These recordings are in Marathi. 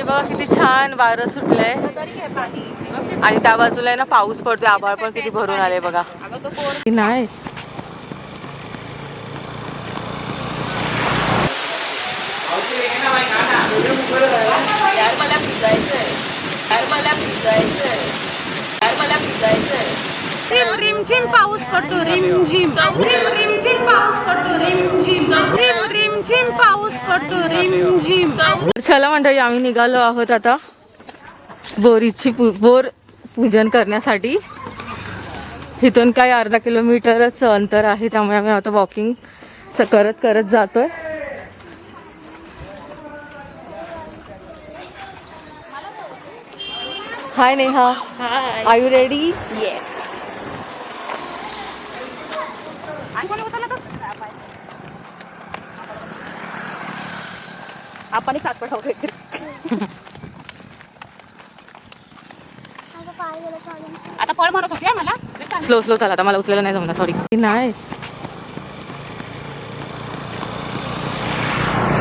बघा किती छान वारं सुटलंय आणि त्या बाजूला आहे ना पाऊस पडतोय, आभाळ पण किती भरून आले बघा. नाही रिमझिम पाऊस पडतो, रिमझिम रिमझिम पाऊस पडतो, रिमझिम रिमझिम पाऊस पडतो, रिमझिम. चला मंडळी, आम्ही निघालो आहोत आता बोर पूजन करण्यासाठी. इथून काही अर्धा किलोमीटरच अंतर आहे, त्यामुळे आम्ही आता वॉकिंग करत करत जातोय. Hi Neha, are you ready? Yes. आपण आता पळ मारत होती मला. स्लो स्लो चला, आता मला उचलायला नाही जमणार, सॉरी. नाही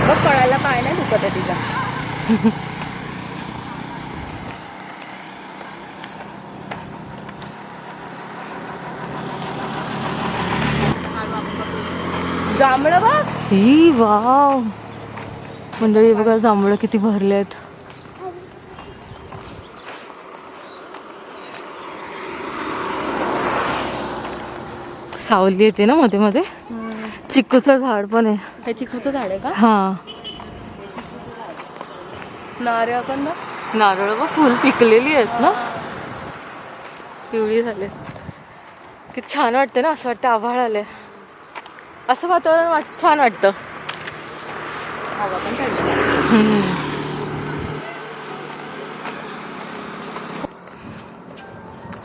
बघ, पळायला पाय नाही दुखत आहे तिचा. जांभळं बघ, ही वाव मंडळी बघा, जांभळं किती भरलेत. सावली येते ना मध्ये मध्ये. चिकूचं झाड पण आहे. हे चिकूचं झाड आहे का? हा. नारळ पण ना, नारळ व फुल पिकलेली आहेत ना, पिवळी झाले. किती छान वाटतं ना, असं वाटतं आभाळ आले, असं वातावरण छान वाटतं.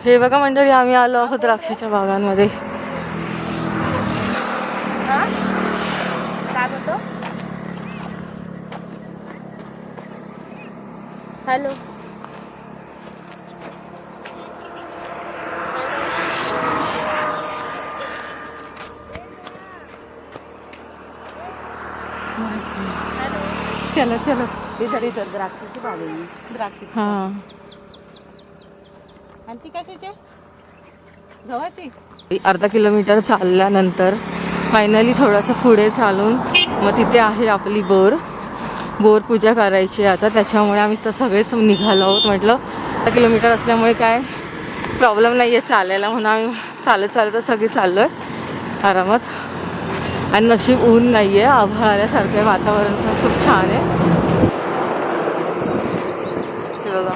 हे बघा मंडळी, आम्ही आलो आहोत द्राक्षाच्या बागांमध्ये. काय बोलतो? हॅलो. चलो चलो, इधर इधर द्राक्षाची बाग आहे. द्राक्षी. हा. आणि ती कशाची? गव्हाची. अर्धा किलोमीटर चालल्यानंतर फायनली थोडंसं पुढे चालून मग तिथे आहे आपली बोर पूजा करायची आता. त्याच्यामुळे आम्ही तर सगळेच निघालो आहोत. म्हटलं 10 किलोमीटर असल्यामुळे काय प्रॉब्लेम नाही आहे चालायला, म्हणून आम्ही चालत चालत सगळे चाललो आहे आरामात. आणि नशीब ऊन नाही आहे, आभाळ आल्यासारखं वातावरण पण खूप छान आहे. बघा,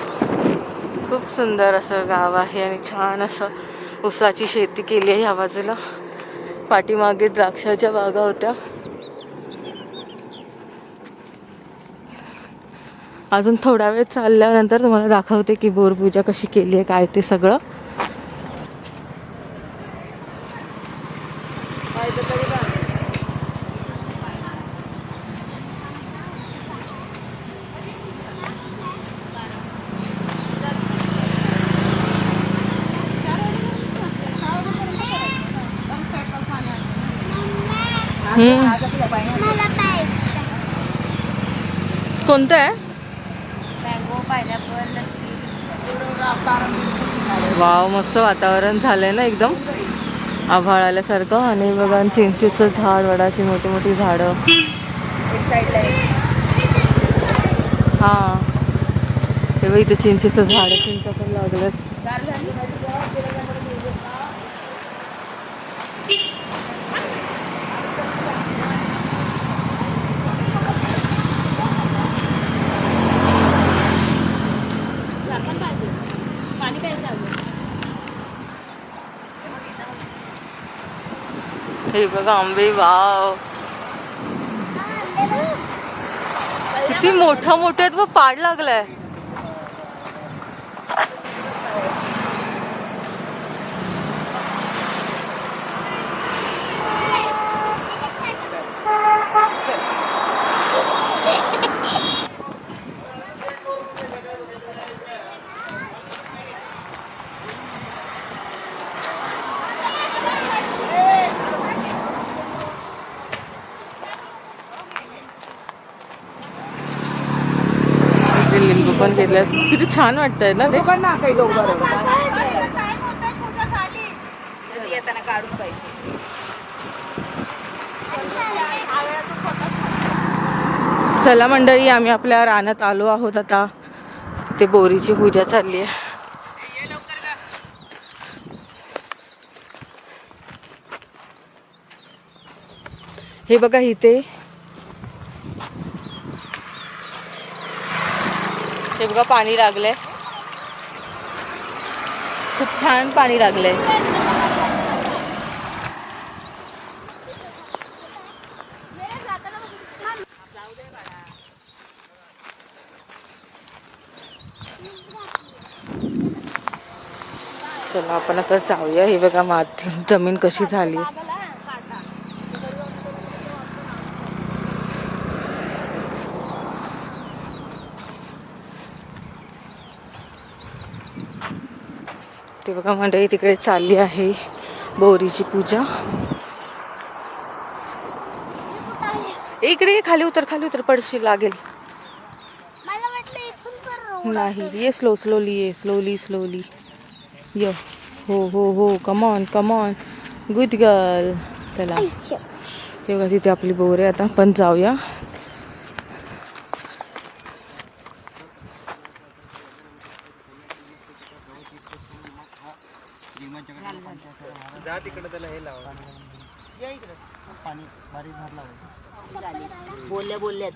खूप सुंदर असं गाव आहे आणि छान असं ऊसाची शेती केली आहे ह्या बाजूला. पाठीमागे द्राक्षाच्या बागा होत्या. अजून थोडा वेळ चालल्यानंतर तुम्हाला दाखवते की बोर पूजा कशी केली आहे, काय ते सगळं. कोणतं आहे? Mango, pineapple, lassi. वाव, मस्त वातावरण झालंय ना एकदम आभाळ आल्यासारखं. आणि बघा, चिंचेचं झाड, वडाची मोठी मोठी झाडं एक साईडला. हां, हे बघ, इथे चिंचेचं झाड, चिंच पण लागलं. हे बघा आंबे, वाव किती मोठा मोठे आहेत व पाड लागलाय. केल्यात. किती छान वाटतंय ना ते. येताना काढून पाहिजे. चला मंडळी, आम्ही आपल्या रानात आलो आहोत आता. ते बोरीची पूजा चालली आहे. हे बघा इथे, हे बघा पाणी लागलंय. खूप छान पाणी लागलंय. चला आपण आता जाऊया. हे बघा माती, जमीन कशी झाली. ते बघा मंडळी, तिकडे चालली आहे बोरीची पूजा. इकडे खाली उतर, खाली उतर, पडशील, लागेल. नाही, ये स्लोली, ये स्लोली स्लोली ये. हो हो हो, come on come on, good girl. चला तेव्हा तिथे आपली बोर आहे. आता पण जाऊया. बोलल्या बोलल्याच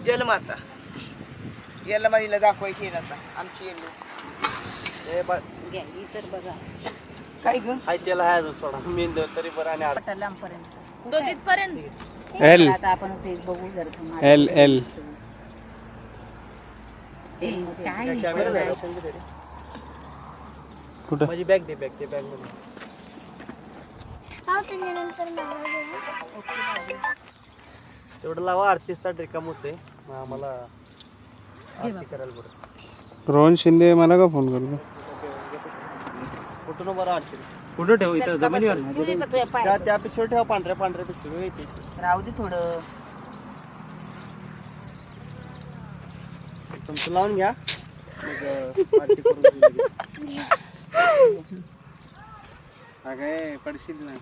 जलमाता यल्लमाईला दाखवायची आहे आता आमची येल्लू. तर बघा काय ग त्याला आहे सोडा मेंद तरी बरं आणि लांबपर्यंत दोन पर्यंत. एल आता आपण ते बघू जर एल एल काय कुठं माझी बॅग दे, बॅग ते बॅग मध्ये तेवढं लावा. 38चा रिकाम होते आम्हाला आरती करायला बरं. रोहन शिंदे मला का फोन करतो? कुठून बरं आरती कुठं ठेवू? इथं जमिनीवर त्या पिशवी ठेवा. पांढऱ्या पांढऱ्या पिशवी येते. राहू दे थोडं. तुमचं लावून घ्या मग आरती करून देऊ. काय पडशील नाही.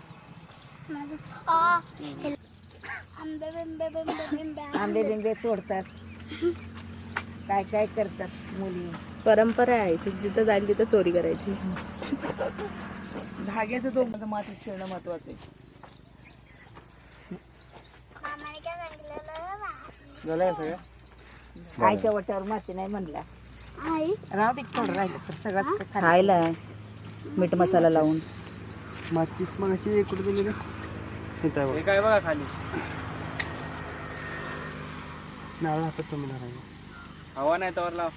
आंबे बिंबे तोडतात, काय काय करतात मुली. परंपरा आहे, जिथं जाईल तिथं चोरी करायची. धाग्याचं तो मातीत खेळणं महत्वाचं आहे. झालं सगळं आईच्या वट्यावर माती नाही म्हणला. राहू दे थोडं राहिलं तर सगळंच खायला मीठ मसाला लावून. मातीस मग अशी कुठे गेली हे काय बघा खाली नारळ हातात कमी हवा नाही तर लाव.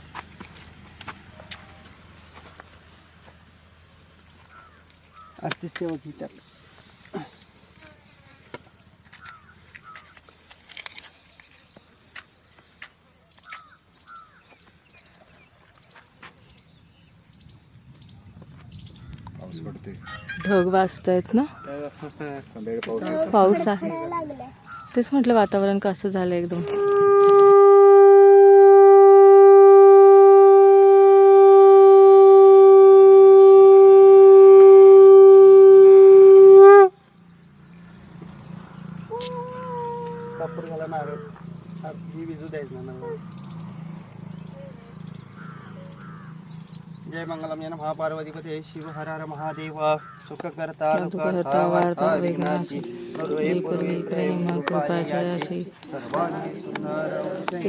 आरतीच तेव्हा की त्यात ढग वाजतायत ना, पाऊस आहे. तेच म्हटलं वातावरण कसं झालं एकदम. कापूर झाला नारळ ही विजू द्यायचं ना. जय मंगलम या महापार्वती पते शिव हर हर महादेव सुख करता करता वार्ता विघ्नाची पूर्वी प्रेम कृपा जयाची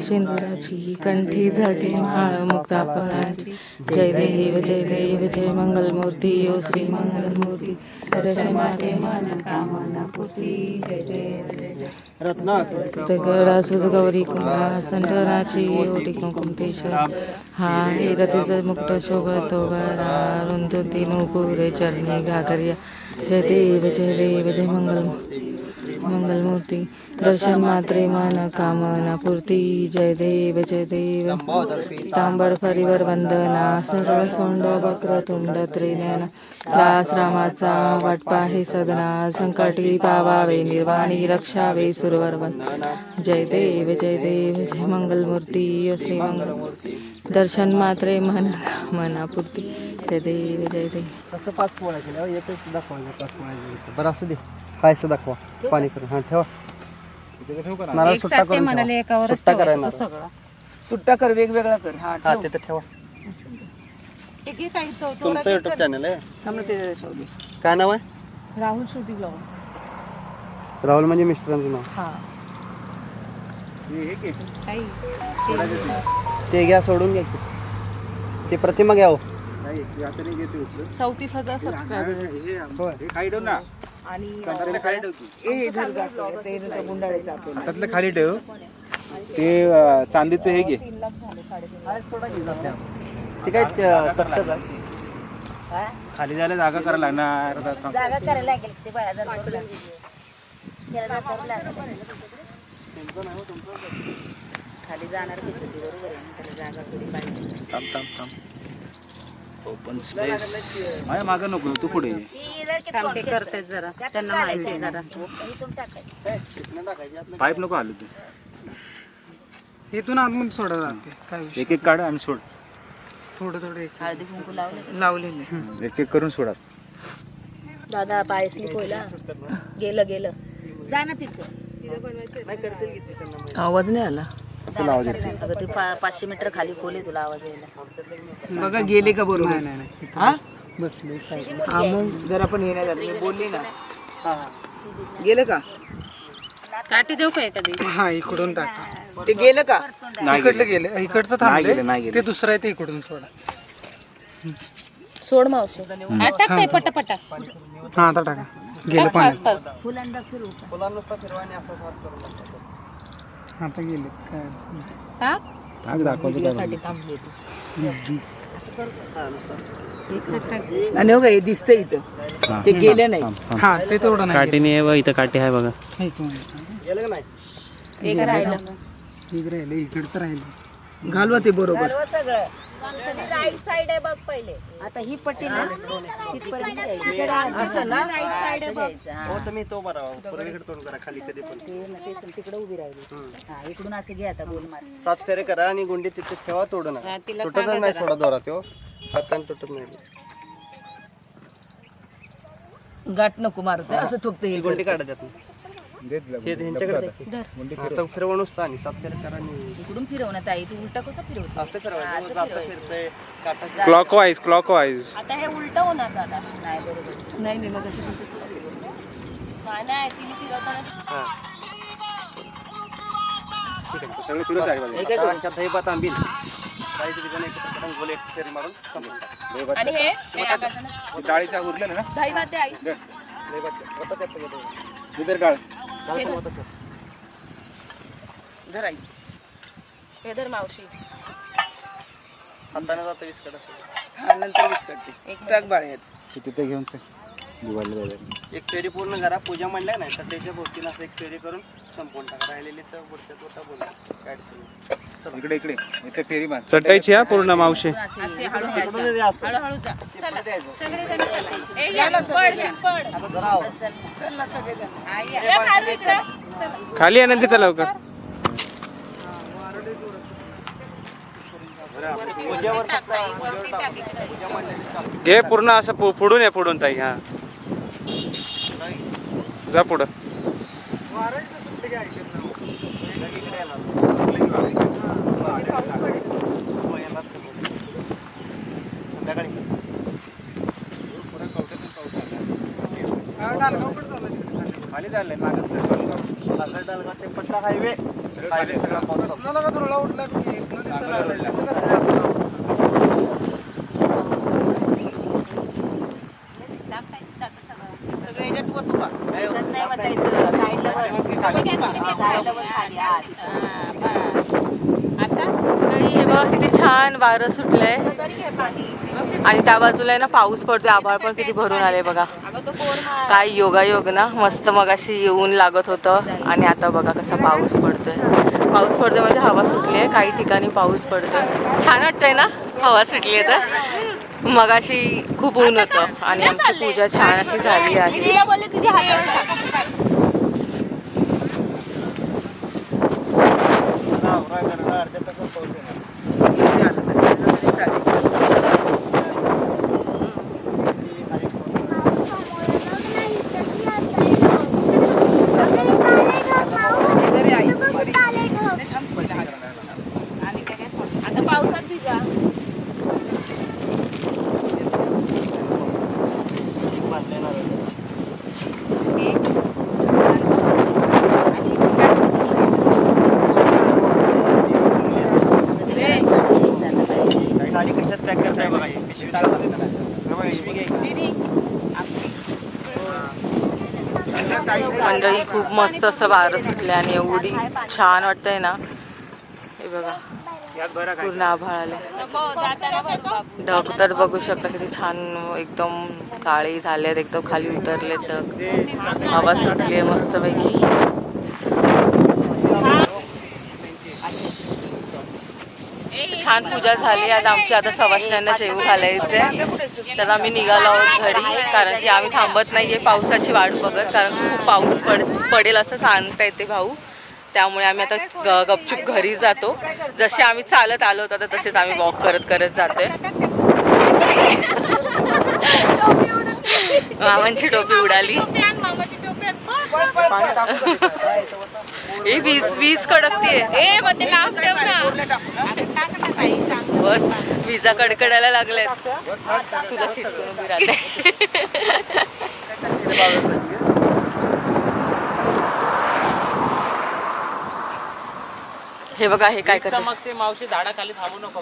सिंदुराची कंठी झाली माळ मुक्ता फळाची. जय देव जय देव जय मंगलमूर्ती ओ श्री मंगलमूर्ती दर्शनाचे मन कामना पूर्ती. जय देव जय जय रत्ना सुध गौरी कुंभा संतराची ओटी कुंकुमतेश्वर. हा रतीचा मुक्त शोभतो बरा रुंदती नुपुरे चरणी घागरिया. जय देव जय देव जय मंगल. मंगलमूर्ती दर्शन मात्रे मन कामना पूर्ती जय देव तांबर परिवर वंदना सरळ सोंड वक्र तुंड त्रिनयन दास रामाचा वाटपा हे सदना संकटी पावावे निर्वाणी रक्षावे सुरवर वंदना जय देव जय मंगलमूर्ती श्री मंगल दर्शन मात्रे मन कामना पूर्ती जय देव कसं 5 पोळ्या केल्या एकच दाखवायचं 5 पोळ्या बरं असू दे खायचं दाखवा पाणी करून हां ठेवा नारळ सुट्टा करून सुट्टा करायला सुट्टा कर वेगवेगळा कर. हा तिथे ठेवा तुमचं युट्यूब चॅनल आहे काय नाव आहे राहुल श्रुती ब्लॉग राहुल म्हणजे मिस्टरांचं नाव हा ते घ्या सोडून घ्या की. ते प्रतिमा घ्या हो 34,000 सबस्क्रायबर हातातलं खाली ठेव ते चांदीचं हे घे ते काय चपटच आहे खाली जायला जागा करायला लागणार जागा करायला लागेल ते बाळा खाली जाणार कसं ते बरोबर आहे त्याला जागा थोडी पाहिजे. थांब थांब थांब ओपन स्पेस माझ्या मागं नको तू पुढे ये. ते करतात जरा त्यांना माहिती जरा पाईप नको आलो तू इथून आतमध्ये सोडा जाते काय एक एक काढ आणि सोड थोडं हळदी कुंकू लावलेले एक एक करून सोडा दादा पाय स्लिप होईला गेलं जा ना तिथं. आवाज नाही आला असं लावा देते अगं ते 500 मीटर खाली खोले तुला आवाज यायला. बघा गेले का बरोबर नाही हा बसले साईड हा मग जर आपण येण्या झालं मी बोलली ना गेलं का काठी देऊ का एखादी हा इकडून टाका ते गेलं का इकडलं गेलं इकडचं नाही गेलं, थांबले ते दुसरं आहे ते इकडून सोडा सोड मावशी टाकते पटापटा हा आता टाका गेलं पाणी फुलांदा फिरू आता गेले काय अडचण नाही. टाक दाखवायचं काय आणि हो का हे दिसतंय इथं ते गेलं नाही हा ते तेवढं नाही काठीने आहे बघ इथं काठी आहे बघा गेलं. एक मिनिट. गेलं का नाही एक राहिलं एक राहिलं इकडचं राहिलं घालवा ते बरोबर सगळं राईट साइड आहे बघ पहिले. आता ही पट्टी ना तिथपर्यंत जायची. असं ना असं घ्यायचं. हा. हो तुम्ही तो बरा पूर्वीकडे तोंड करा खाली कधी पण तिकडे उभी राहिली. हा इकडून असं घे आता गोल मार. 7 फेरे करा आणि गुंडी तिथेच ठेवा तोडू नका तुटतच नाही सोडा दोरा तो हाताने तुटत नाही गाठ नको मारत असं फक्त ही हे गुंडी काढा त्यातून हे ह्यांच्याकडे द्या की. आता फिरवून असतं आणि 7 फेरे करा आणि इकडून फिरवण्यात आहे तू उलटा कसं फिरवतो असं करायचं जाता फिरतंय काटा क्लॉकवाईज आता हे उलट होणार दादा नाही बरोबर. नाही नाही मग असं पण तसं नाही तिने फिरवताना सगळे फिरत आहे आता दही भात आंबील काहीच रिझन एक गोल एक फेरी मारून संपलं टाका. आणि हे आकाशानं बघ डाळीच्या उरलं ना दही भात आई दही भात होतं त्याचं गेलं. इधर डाळ धराई हे धर मावशी हाताने जातं विस्कट असं हा नंतर विस्कटते ट्रक बाळ तिथे घेऊन दिवाळीला एक फेरी पूर्ण करा पूजा म्हणल्या नाही तर त्याच्या गोष्टीनं असं एक फेरी करून संपवून टाका राहिलेली तर पुढच्यात होता बोला काय अडचण नाही. इकडे इकडे इथे फेरी मार चटायची हा पूर्ण मावशी इकडूनच या असं. हळूहळू जा शिपट द्यायचं. चल ना सगळेजण खाली आहे ना तिथं लवकर पूजेवर फक्त पूजेवर टाका. पूजा म्हणलेली चालते. घे पूर्ण असं पुढून या पुढून ताई हा जा पुढं इकडे येणार. संध्याकाळी खाली झालंय मागच डालगा ते पट्टा हायवे सगळा पाऊस सगळे याच्यात वतू का त्याच्यात नाही वतायचं. साईडला वर. साईडला वर खाली आत. आता आणि हे बघा किती छान वारं सुटलंय आणि त्या बाजूला आहे ना पाऊस पडतोय. आभाळ पण किती भरून आले बघा. काय योगायोग ना. मस्त मगाशी येऊन लागत होतं आणि आता बघा कसा पाऊस पडतोय. पाऊस पडतोय म्हणजे हवा सुटली आहे. काही ठिकाणी पाऊस पडतोय. छान वाटतंय ना हवा सुटली आहे तर. मगाशी खूप ऊन होतं आणि आमची पूजा छान अशी झाली आहे. साडी कशात पॅक करायचं आहे बघा. पिशवी टाका पिशवी घ्या. मंडळी खूप मस्त असं वारं सुटलं आणि एवढी छान वाटतंय ना. हे बघा पूर्ण आभाळ आले. ढग तर बघू शकता किती छान एकदम काळे झालेत. एकदम खाली उतरले ढग. हवा सुटली आहे मस्तपैकी. छान पूजा झाली. आता आमची आता सवाष्ण्यांना जेवू घालायचे तर आम्ही निघालो आहोत घरी. कारण की आम्ही थांबत नाहीये पावसाची वाट बघत. कारण खूप पाऊस पडेल असं सांगता येते भाऊ. त्यामुळे आम्ही आता गपचूप घरी जातो. जसे आम्ही चालत आलो होतो तर तसेच आम्ही वॉक करत करत जातोय. मामांची टोपी उडाली. वीज कडकतीये. विजा कडकडायला लागल्यात. तुला चिटकून उभी राहते. हे बघा हे काय करते. चमकते मावशी झाडाखाली थांबू नको.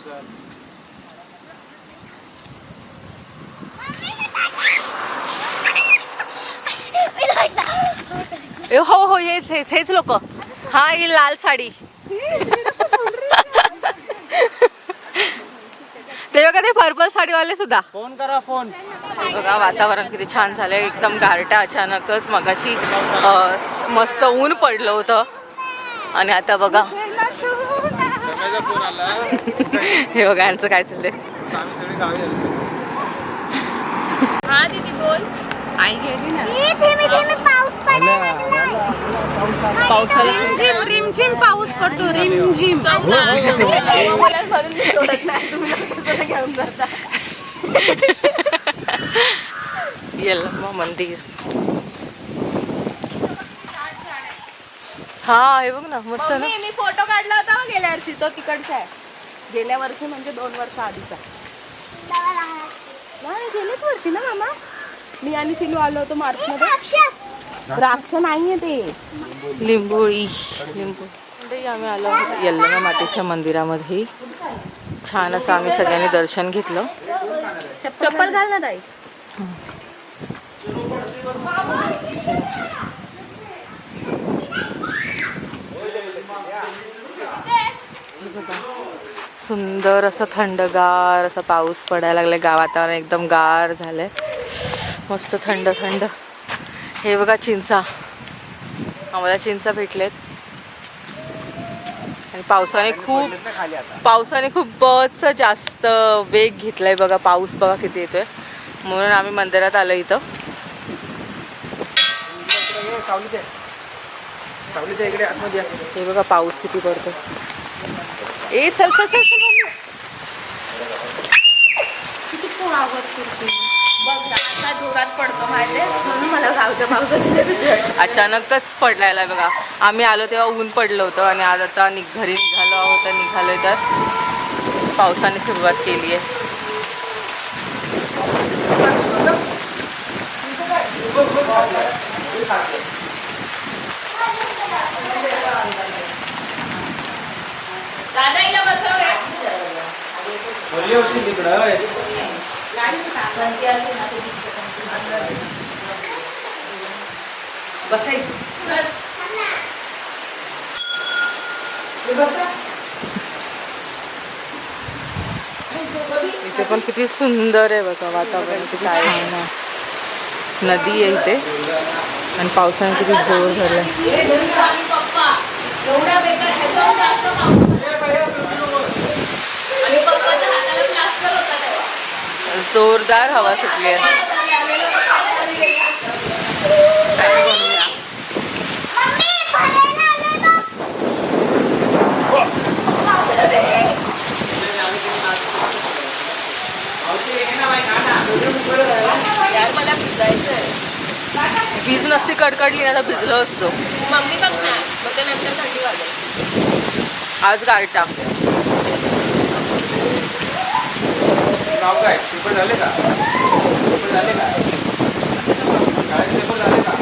हो हो हेच लोक. हा ही लाल साडी. ते बघा ते पर्पल साडीवाले सुद्धा. फोन करा फोन. बघा वातावरण किती छान झालंय. एकदम गारठा अचानकच. मगाशी मस्त ऊन पडलं होतं आणि आता बघा फोन आला. हे बघा यांचं काय चाललंय. हा दीदी बोल. आई गेली ना. पावसाला रिमझिम पाऊस पडतो. रिमझिम. यल्लम्मा मंदिर. हा हे बघ ना मस्त ना. मी फोटो काढला होता गेल्या वर्षी. तो तिकडचा आहे. गेल्या वर्षी म्हणजे 2 वर्ष आधीचा. नाही गेल्याच वर्षी ना मामा. मी आणि सिलू आलो होतो मार्च मध्ये. द्राक्ष नाहीये ते. लिंबोळी. आम्ही आलो यल्लम्मा मातेच्या मंदिरामध्ये. छान असं आम्ही सगळ्यांनी दर्शन घेतलं. चप्पल घाल ना ताई. सुंदर असं थंडगार असं पाऊस पडायला लागलाय. वातावरण एकदम गार झालंय. मस्त थंड थंड. हे बघा चिंचा. आम्हाला चिंचा भेटलेत. आणि पावसाने खूपच जास्त वेग घेतलाय बघा. पाऊस बघा किती येतोय. म्हणून आम्ही मंदिरात आलो इथं. हे बघा पाऊस किती पडतो. ए चल चल चल चल मम्मी. किती पोळावत करते. बघ असा जोरात पडतो माहितीये. म्हणून मला गावच्या पावसाची अचानकच पडलाय बघा. आम्ही आलो तेव्हा ऊन पडलं होतं आणि आज आता घरी निघालोय तर पावसाने सुरुवात केली आहे. दादाईला बसव. इथे पण किती सुंदर आहे बघा वातावरण, किती छान आहे. नदी आहे इथे आणि पावसाने किती जोर धरला. जोरदार हवा सुटली आहे. यार मला भिजायचंय. वीज नसती कडकडली ना तर भिजलो असतो. मम्मी बघ ना, मग ते नंतर थंडी वाजेल. आज गारटा. नाव काय पेपर झाले का? पेपर झाले का? शाळेत पेपर झाले का?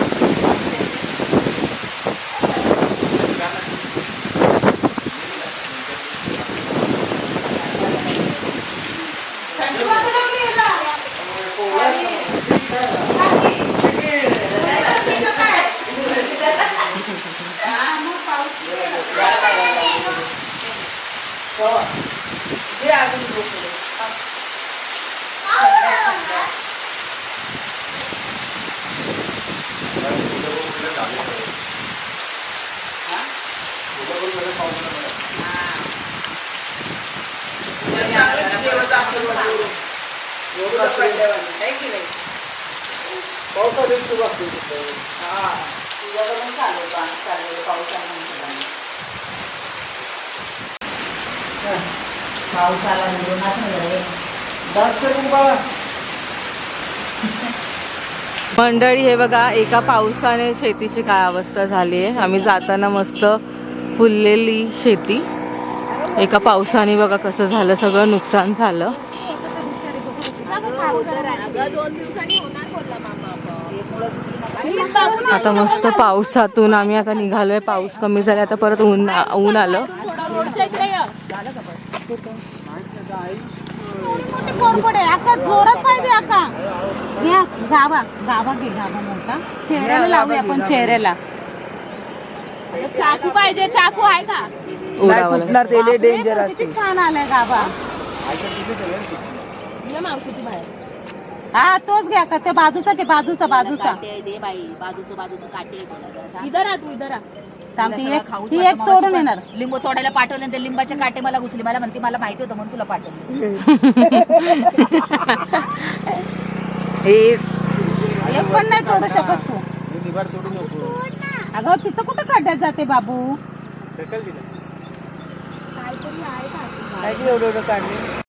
मंडळी हे बघा, एका पावसाने शेतीची काय अवस्था झाली आहे. आम्ही जाताना मस्त फुललेली शेती, एका पावसाने बघा कसं झालं, सगळं नुकसान झालं. 2 दिवसांनी होणार बोलला मामा. आता मस्त पावसातून आम्ही आता निघालोय. पाऊस कमी झाला, आता परत ऊन आलं. थोडा रोडच्या इकडे ये. कोरपडे आका जोरात पाहिजे आका. या गावा गावा घे, गावा मोठा चेहऱ्याला लावूया आपण चेहऱ्याला. चाकू पाहिजे, चाकू आहे का? उडावलं. डेंजर किती छान आलाय गावा. ये मावशीची बाहेर. हा तोच घ्या का, ते बाजूचा घे, बाजूचा दे बाई, बाजूचं काटे इधर आ तू, इधर आ. ती एक तोडून येणार. लिंबू तोडायला पाठवले, ते लिंबाचे काटे मला घुसले. मला म्हणते मला माहिती होतं म्हणून तुला पाठवलं. एक पण नाही तोडू शकत तू. अगं तिथं कुठं खड्ड्यात जाते बाबू. एवढं काढले.